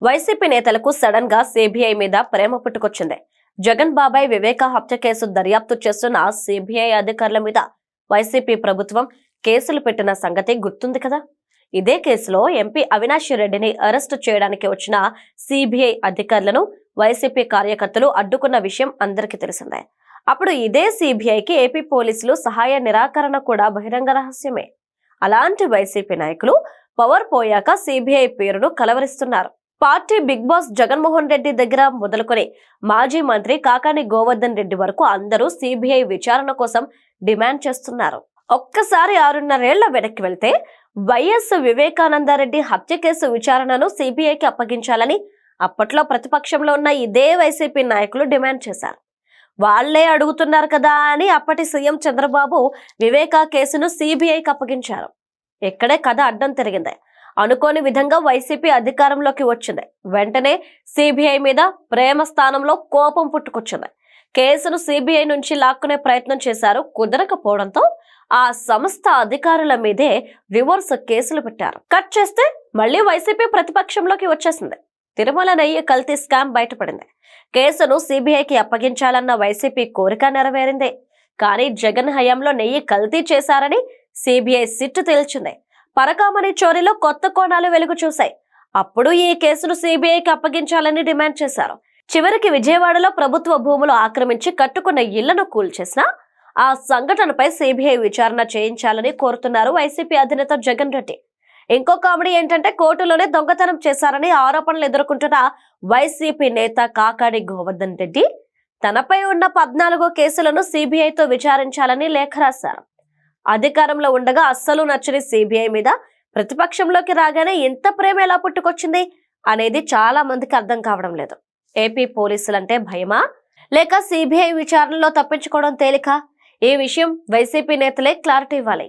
YCP నేతలకు sudden గా CBI మీద ప్రేమ పుట్టుకొచ్చింది. జగన్ బాబాయ్ వివేక హత్య కేసు దర్యాప్తు చేస్తున్న సిబిఐ అధికారుల మీద వైసీపీ ప్రభుత్వం కేసులు పెట్టిన సంగతి గుర్తుంది కదా. ఇదే కేసులో ఎంపీ అవినాష్ రెడ్డిని అరెస్టు చేయడానికి వచ్చిన సిబిఐ అధికారులను వైసీపీ కార్యకర్తలు అడ్డుకున్న విషయం అందరికీ తెలిసిందే. అప్పుడు ఇదే సిబిఐకి ఏపీ పోలీసులు సహాయ నిరాకరణ కూడా బహిరంగ రహస్యమే. అలాంటి వైసీపీ నాయకులు పవర్ పోయాక సిబిఐ పేరును కలవరిస్తున్నారు. Party big boss Jaganmohan Reddy దగ్గర మొదలుకొని మాజీ మంత్రి కాకాని గోవర్ధన్ రెడ్డి వరకు అందరూ సిబిఐ విచారణ కోసం డిమాండ్ చేస్తున్నారు. ఒక్కసారి 6.5 ఏళ్ల వెనక్కి వెళ్తే వైఎస్ వివేకానందరెడ్డి హత్య కేసు విచారణను సిబిఐకి అప్పగించాలని అప్పట్లో ప్రతిపక్షంలో ఉన్న ఇదే వైసీపీ నాయకులు డిమాండ్ చేశారు. వాళ్లే అడుగుతున్నారు కదా అని అప్పటి సీఎం చంద్రబాబు వివేకా కేసును సిబిఐకి అప్పగించారు. ఇక్కడే కథ అడ్డం తిరిగింది. అనుకోని విధంగా వైసీపీ అధికారంలోకి వచ్చింది. వెంటనే సిబిఐ మీద ప్రేమ స్థానంలో కోపం పుట్టుకొచ్చింది. కేసును సిబిఐ నుంచి లాక్కునే ప్రయత్నం చేశారు. కుదరకపోవడంతో ఆ సంస్థ అధికారుల మీదే రివర్స్ కేసులు పెట్టారు. కట్ చేస్తే మళ్లీ వైసీపీ ప్రతిపక్షంలోకి వచ్చేసింది. తిరుమల నెయ్యి కల్తీ స్కామ్ బయటపడింది. కేసును సిబిఐకి అప్పగించాలన్న వైసీపీ కోరిక నెరవేరింది. కానీ జగన్ హయాంలో నెయ్యి కల్తీ చేశారని సిబిఐ సిట్టు తేల్చింది. పరకామణి చోరీలో కొత్త కోణాలు వెలుగు చూశాయి. అప్పుడు ఈ కేసును సిబిఐకి అప్పగించాలని డిమాండ్ చేశారు. చివరికి విజయవాడలో ప్రభుత్వ భూములు ఆక్రమించి కట్టుకున్న ఇళ్లను కూల్చేసిన ఆ సంఘటనపై సిబిఐ విచారణ చేయించాలని కోరుతున్నారు వైసీపీ అధినేత జగన్ రెడ్డి. ఇంకో కామెడీ ఏంటంటే కోర్టులోనే దొంగతనం చేశారని ఆరోపణలు ఎదుర్కొంటున్న వైసీపీ నేత కాకాని గోవర్ధన్ రెడ్డి తనపై ఉన్న 14 కేసులను సిబిఐతో విచారించాలని లేఖ రాశారు. అధికారంలో ఉండగా అస్సలు నచ్చని సిబిఐ మీద ప్రతిపక్షంలోకి రాగానే ఎంత ప్రేమ ఎలా పుట్టుకొచ్చింది అనేది చాలా మందికి అర్థం కావడం లేదు. ఏపీ పోలీసులంటే భయమా లేక సిబిఐ విచారణలో తప్పించుకోవడం తేలిక? ఈ విషయం వైసీపీ నేతలే క్లారిటీ ఇవ్వాలి.